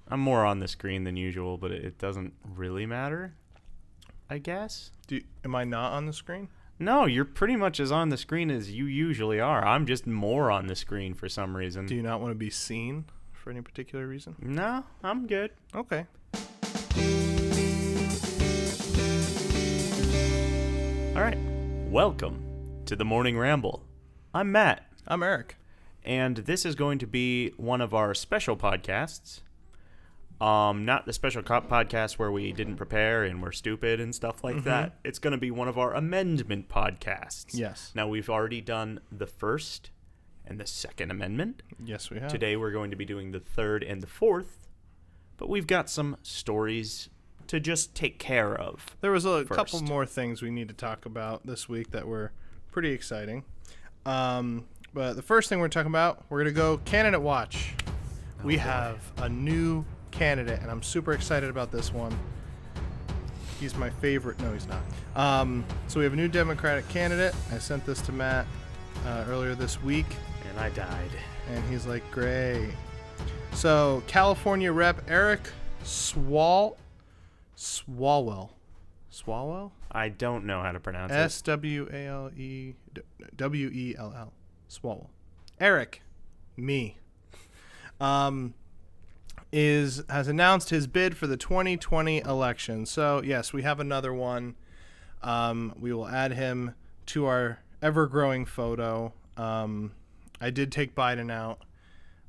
I'm more on the screen than usual, but it doesn't really matter, I guess. Am I not on the screen? No, you're pretty much as on the screen as you usually are. I'm just more on the screen for some reason. Do you not want to be seen for any particular reason? No, I'm good. Okay. All right. Welcome to the Morning Ramble. I'm Matt. I'm Eric. And this is going to be one of our special podcasts. Not the special podcast where we didn't prepare and we're stupid and stuff like that. It's going to be one of our amendment podcasts. Yes. Now, we've already done the first and the second amendment. Yes, we have. Today, we're going to be doing the third and the fourth. But we've got some stories to just take care of. There was a first. couple more things we need to talk about this week that were pretty exciting. But the first thing we're talking about, we're going to go candidate watch. We have a new candidate, and I'm super excited about this one. He's my favorite. No, he's not. So we have a new Democratic candidate. I sent this to Matt earlier this week. And I died. And he's like, great. So California Rep. Eric Swalwell. I don't know how to pronounce it. Swalewell. Swalwell. Eric, me, has announced his bid for the 2020 election. So yes, we have another one. We will add him to our ever-growing photo. I did take Biden out.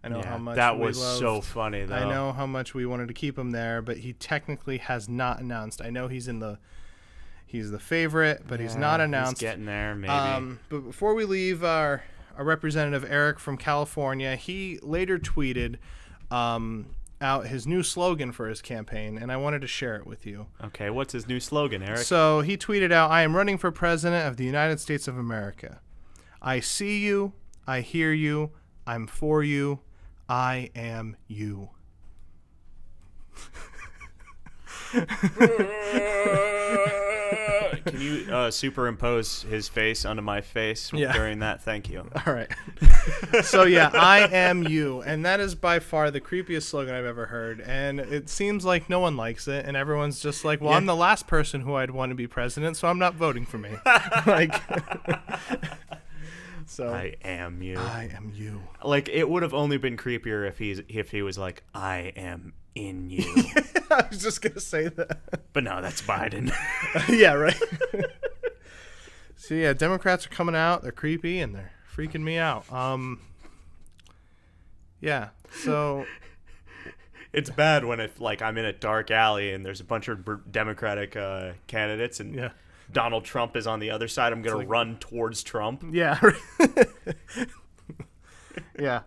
I know how much that we was loved. so funny, though. I know how much we wanted to keep him there, but he technically has not announced. I know he's the favorite, but he's not announced. He's getting there, maybe. But before we leave our representative Eric from California, he later tweeted out his new slogan for his campaign, and I wanted to share it with you. Okay, what's his new slogan, Eric? So he tweeted out, "I am running for president of the United States of America. I see you, I hear you, I'm for you, I am you." Can you superimpose his face onto my face during that? Thank you. All right. So, yeah, I am you. And that is by far the creepiest slogan I've ever heard. And it seems like no one likes it. And everyone's just like, well, I'm the last person who I'd want to be president, so I'm not voting for me. So I am you. I am you. Like, it would have only been creepier if he was like, I am in you. I was just going to say that. But no, that's Biden. Yeah, right. So, yeah, Democrats are coming out. They're creepy, and they're freaking me out. Yeah, so... It's bad when I'm in a dark alley and there's a bunch of Democratic candidates and Donald Trump is on the other side. I'm going to run towards Trump. Yeah. Yeah.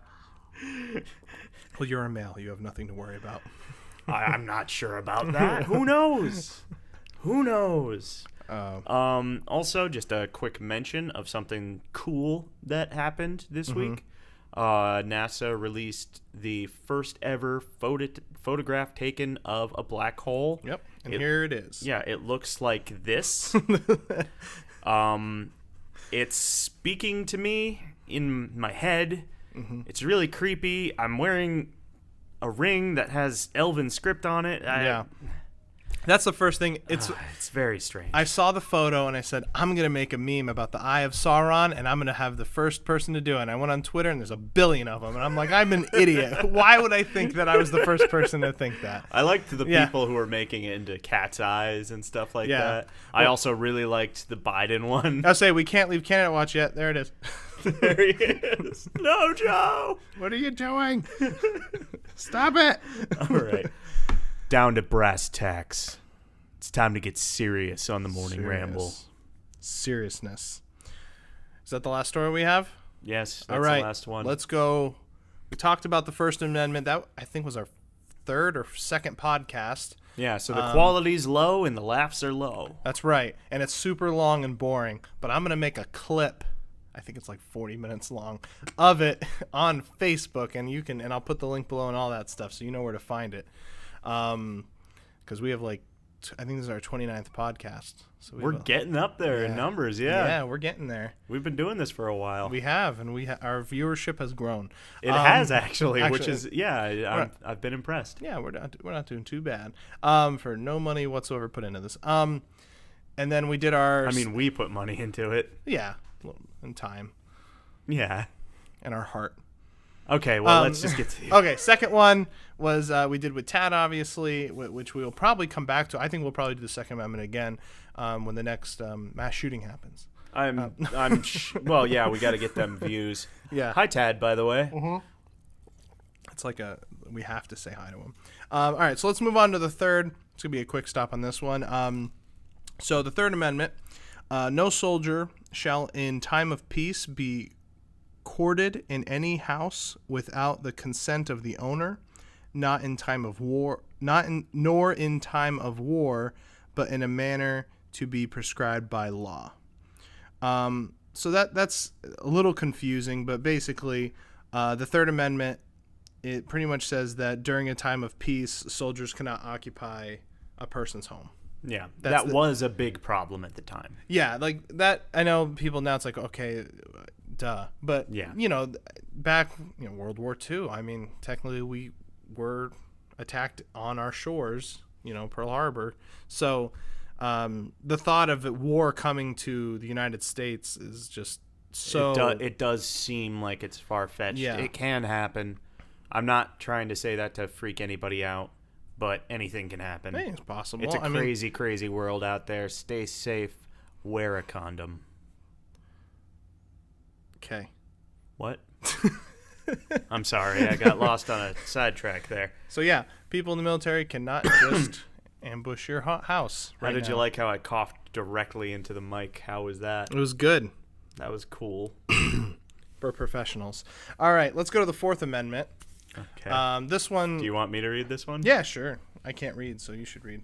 Well, you're a male. You have nothing to worry about. I'm not sure about that. Who knows? Who knows? Also, just a quick mention of something cool that happened this week. NASA released the first ever photograph taken of a black hole. Yep, and here it is. Yeah, it looks like this. It's speaking to me in my head. Mm-hmm. It's really creepy. I'm wearing a ring that has Elven script on it. Yeah. That's the first thing. It's very strange. I saw the photo and I said, I'm going to make a meme about the Eye of Sauron and I'm going to have the first person to do it. And I went on Twitter and there's a billion of them. And I'm like, I'm an idiot. Why would I think that I was the first person to think that? I liked the people who were making it into cat's eyes and stuff like that. I also really liked the Biden one. I'll say, we can't leave candidate watch yet. There it is. There he is. No, Joe. What are you doing? Stop it. All right. Down to brass tacks. It's time to get serious on the Morning Ramble. Seriousness. Is that the last story we have? Yes, that's all right, the last one. Let's go. We talked about the First Amendment. That, I think, was our third or second podcast. Yeah, so the quality's low and the laughs are low. That's right. And it's super long and boring. But I'm going to make a clip. I think it's like 40 minutes long of it on Facebook. And I'll put the link below and all that stuff so you know where to find it. Because we have like I think this is our 29th podcast. So we're getting up there in numbers, yeah. Yeah, we're getting there. We've been doing this for a while. We have, and our viewership has grown. It has actually, which is I've been impressed. Yeah, we're not doing too bad. For no money whatsoever put into this. And then we did our. I mean, we put money into it. Yeah, and time. Yeah. And our heart. Okay, well, let's just get to the... Okay, second one was we did with Tad, obviously, which we will probably come back to. I think we'll probably do the Second Amendment again when the next mass shooting happens. Well, yeah, we got to get them views. Yeah. Hi, Tad, by the way. Mm-hmm. It's like we have to say hi to him. All right, so let's move on to the third. It's going to be a quick stop on this one. So the Third Amendment, no soldier shall in time of peace be quartered in any house without the consent of the owner, nor in time of war, but in a manner to be prescribed by law. So that's a little confusing, but basically, the Third Amendment, it pretty much says that during a time of peace, soldiers cannot occupy a person's home. Yeah, that was a big problem at the time. Yeah, like that. I know people now. It's like, okay, duh. But yeah, back World War II. I mean, technically we were attacked on our shores. Pearl Harbor. So the thought of war coming to the United States is just so. It does seem like it's far-fetched. Yeah. It can happen. I'm not trying to say that to freak anybody out, but anything can happen. Anything's possible. It's a crazy world out there. Stay safe. Wear a condom. Okay. What? I'm sorry. I got lost on a sidetrack there. So, yeah, people in the military cannot just ambush your house. How did you like how I coughed directly into the mic? How was that? It was good. That was cool. For professionals. All right, let's go to the Fourth Amendment. Okay. This one. Do you want me to read this one? Yeah, sure. I can't read, so you should read.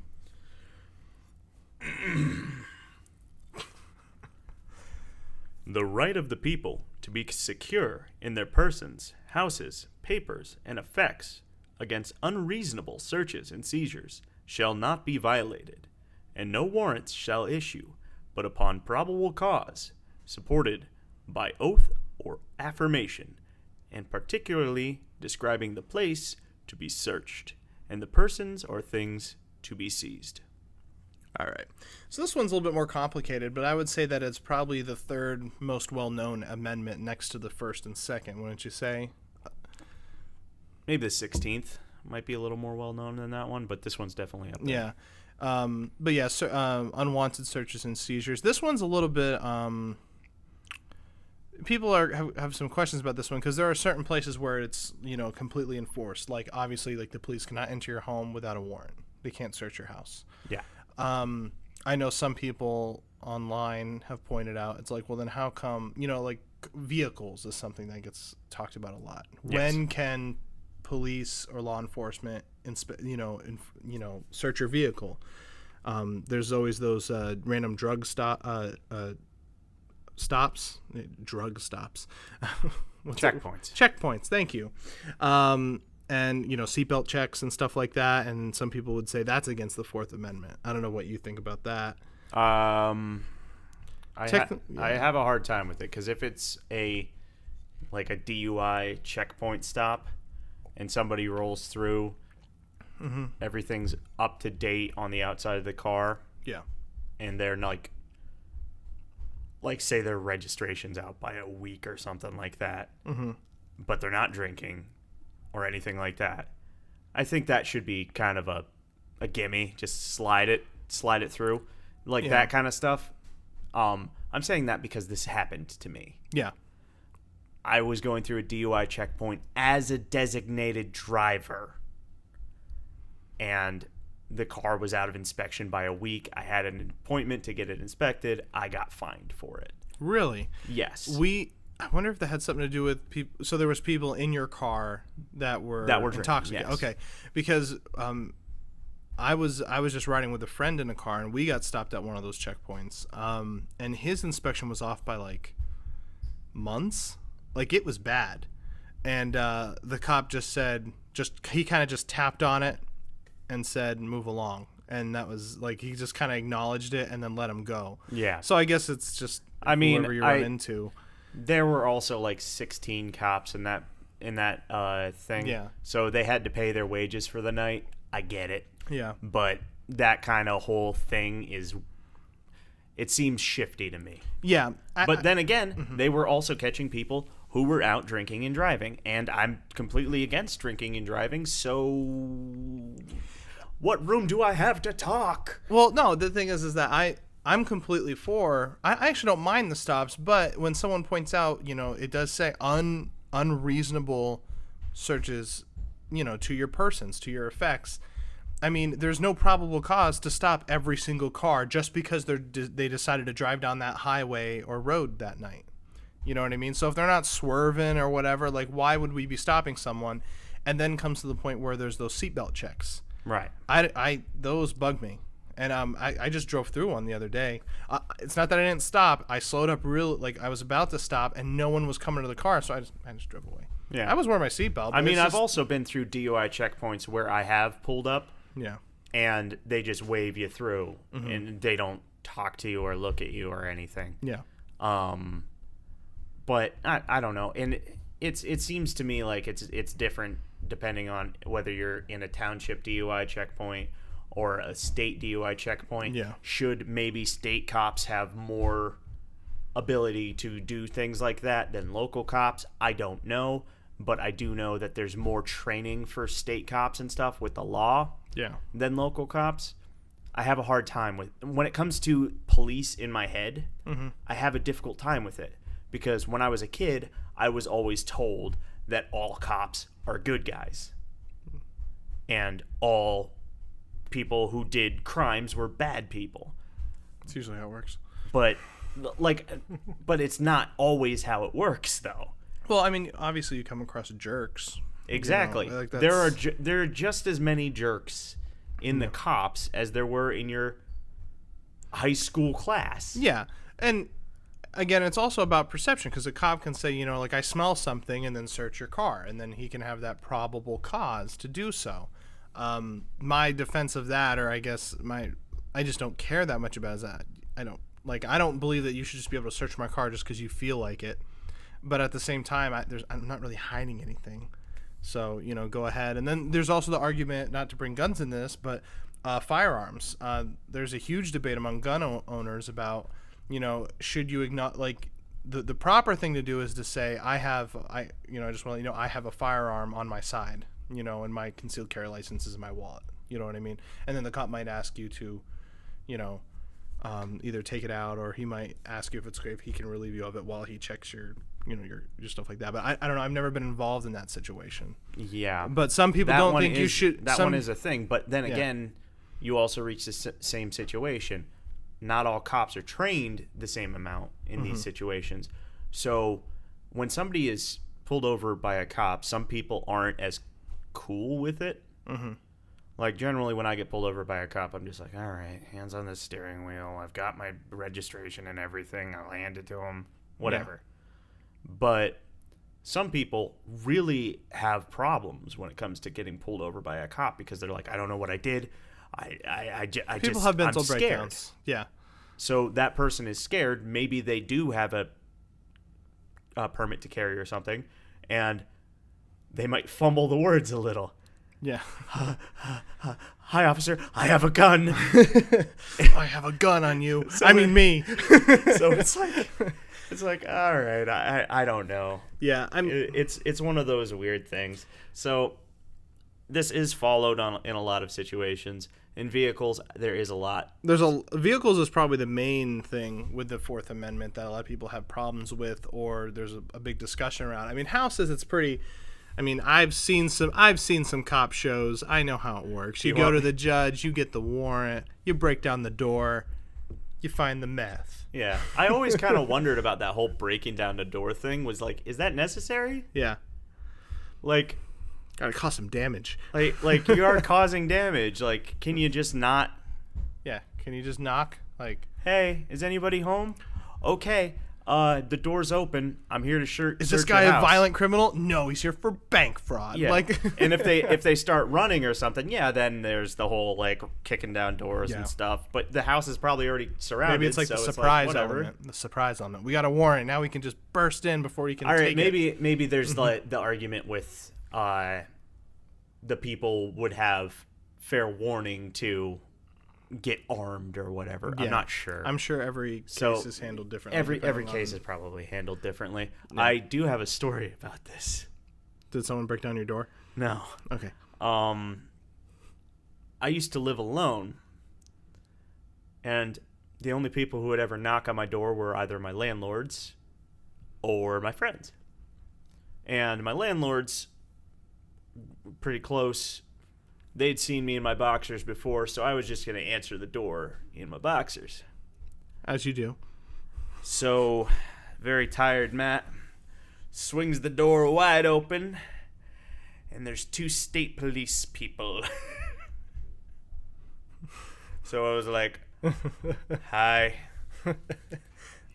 The right of the people to be secure in their persons, houses, papers, and effects against unreasonable searches and seizures shall not be violated, and no warrants shall issue but upon probable cause, supported by oath or affirmation, and particularly describing the place to be searched and the persons or things to be seized. All right. So this one's a little bit more complicated, but I would say that it's probably the third most well-known amendment next to the first and second, wouldn't you say? Maybe the 16th might be a little more well-known than that one, but this one's definitely up there. Yeah. But yeah, unwanted searches and seizures. This one's a little bit... people have some questions about this one because there are certain places where it's completely enforced. Like obviously, like the police cannot enter your home without a warrant. They can't search your house. Yeah. I know some people online have pointed out it's like, well, then how come like vehicles is something that gets talked about a lot. Yes. When can police or law enforcement search your vehicle? There's always those random drug stops. Checkpoints. Thank you. And seatbelt checks and stuff like that. And some people would say that's against the Fourth Amendment. I don't know what you think about that. I have a hard time with it because if it's a DUI checkpoint stop and somebody rolls through, everything's up to date on the outside of the car. Yeah. And they're like say their registration's out by a week or something like that, but they're not drinking or anything like that. I think that should be kind of a gimme. Just slide it through, that kind of stuff. I'm saying that because this happened to me. Yeah. I was going through a DUI checkpoint as a designated driver, and the car was out of inspection by a week. I had an appointment to get it inspected. I got fined for it. Really? Yes. I wonder if that had something to do with people. So there was people in your car that were intoxicated. Yes. Okay, because I was just riding with a friend in a car, and we got stopped at one of those checkpoints. And his inspection was off by months. It was bad, and the cop just said he kind of just tapped on it and said move along. and that was like he just kind of acknowledged it and then let him go. Yeah. So I guess it's just whoever you run into. There were also like 16 cops in that thing. Yeah. So they had to pay their wages for the night. I get it. Yeah. But that kind of whole thing it seems shifty to me. Yeah. But then again, they were also catching people who were out drinking and driving, and I'm completely against drinking and driving, so what room do I have to talk? Well, no, the thing is that I'm completely for. I actually don't mind the stops, but when someone points out, it does say unreasonable searches, to your persons, to your effects. I mean, there's no probable cause to stop every single car just because they decided to drive down that highway or road that night. You know what I mean? So if they're not swerving or whatever, like, why would we be stopping someone? And then comes to the point where there's those seatbelt checks. Right. Those bug me. And I just drove through one the other day. It's not that I didn't stop. I slowed up I was about to stop, and no one was coming to the car, so I just drove away. Yeah. I was wearing my seatbelt. I mean, I've also been through DUI checkpoints where I have pulled up. Yeah. And they just wave you through, and they don't talk to you or look at you or anything. Yeah. But I don't know, and it seems to me like it's different depending on whether you're in a township DUI checkpoint or a state DUI checkpoint. Yeah. Should maybe state cops have more ability to do things like that than local cops? I don't know, but I do know that there's more training for state cops and stuff with the law than local cops. I have a hard time when it comes to police in my head. I have a difficult time with it because when I was a kid, I was always told that all cops are good guys and all people who did crimes were bad people. That's usually how it works. But it's not always how it works, though. Well, I mean, obviously you come across jerks. Exactly. There are just as many jerks in the cops as there were in your high school class. Yeah. And again, it's also about perception because a cop can say, I smell something and then search your car, and then he can have that probable cause to do so. My defense of that, or I guess I just don't care that much about that. I don't believe that you should just be able to search my car just because you feel like it. But at the same time, I'm not really hiding anything. So, go ahead. And then there's also the argument, not to bring guns in this, but firearms. There's a huge debate among gun owners about, should you acknowledge, the proper thing to do is to say, I just want to let you know, I have a firearm on my side, and my concealed carry license is in my wallet. You know what I mean? And then the cop might ask you to, either take it out, or he might ask you if he can relieve you of it while he checks your stuff like that. But I don't know. I've never been involved in that situation. Yeah. But some people don't think you should. That one is a thing. But then again, you also reach the same situation. Not all cops are trained the same amount in these situations. So when somebody is pulled over by a cop, some people aren't as cool with it. Like generally when I get pulled over by a cop, I'm just like, all right, hands on the steering wheel. I've got my registration and everything. I'll hand it to him, whatever. Yeah. But some people really have problems when it comes to getting pulled over by a cop because they're like, I don't know what I did. People have mental I'm breakdowns. Scared. Yeah. So that person is scared. Maybe they do have a permit to carry or something, and they might fumble the words a little. Yeah. Hi, officer. I have a gun. I have a gun on you. Me. So it's like, all right. I don't know. Yeah. It's one of those weird things. So this is followed in a lot of situations. In vehicles, there is a lot. Vehicles is probably the main thing with the Fourth Amendment that a lot of people have problems with, or there's a big discussion around. I mean, houses, it's pretty. I mean, I've seen some cop shows. I know how it works. You go to the judge, you get the warrant, you break down the door, you find the meth. Yeah, I always kind of wondered about that whole breaking down the door thing. Was like, is that necessary? Yeah. Like. Gotta cause some damage. Like you are causing damage. Like, can you just not? Yeah, can you just knock? Like, hey, is anybody home? Okay, the door's open. I'm here to search. Is this guy a violent criminal? No, he's here for bank fraud. Yeah. Like, and if they start running or something, yeah, then there's the whole like kicking down doors and stuff. But the house is probably already surrounded. Maybe it's like so the it's surprise like, element. The surprise element. We got a warrant. Now we can just burst in before he can. All right, take maybe there's the argument with the people would have fair warning to get armed or whatever. Yeah. I'm not sure. I'm sure every case is handled differently. Every case is probably handled differently. Yeah. I do have a story about this. Did someone break down your door? No. Okay. I used to live alone, and the only people who would ever knock on my door were either my landlords or my friends. And my landlords, pretty close, they'd seen me in my boxers before, so I was just going to answer the door in my boxers. As you do. So, very tired Matt swings the door wide open, and there's 2 state police people. So I was like, hi.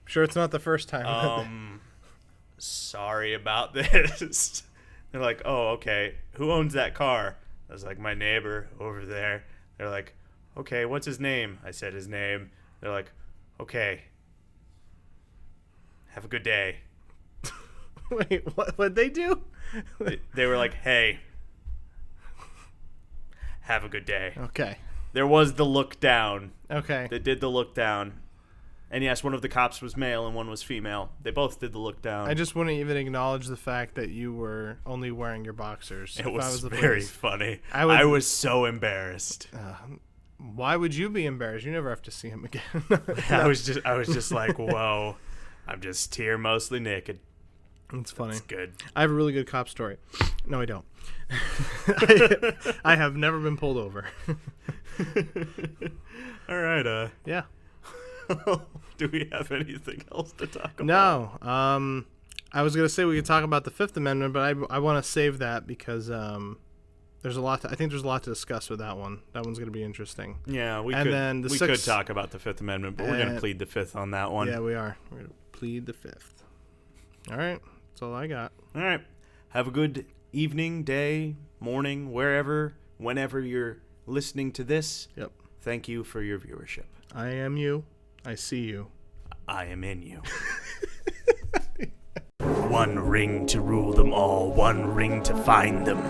Sure it's not the first time. Sorry about this. They're like, oh, okay. Who owns that car? I was like, my neighbor over there. They're like, okay, what's his name? I said his name. They're like, okay. Have a good day. Wait, what'd they do? They were like, hey. Have a good day. Okay. There was the look down. Okay. They did the look down. And yes, one of the cops was male and one was female. They both did the look down. I just wouldn't even acknowledge the fact that you were only wearing your boxers. It was very funny. I was so embarrassed. Why would you be embarrassed? You never have to see him again. I was just like, whoa. I'm just here mostly naked. It's funny. It's good. I have a really good cop story. No, I don't. I have never been pulled over. All right. Yeah. Do we have anything else to talk about? No. I was gonna say we could talk about the Fifth Amendment, but I want to save that because there's a lot. I think there's a lot to discuss with that one. That one's gonna be interesting. Yeah, we could talk about the Fifth Amendment, but we're gonna plead the Fifth on that one. Yeah, we are. We're gonna plead the Fifth. All right. That's all I got. All right. Have a good evening, day, morning, wherever, whenever you're listening to this. Yep. Thank you for your viewership. I am you. I see you. I am in you. One ring to rule them all, one ring to find them.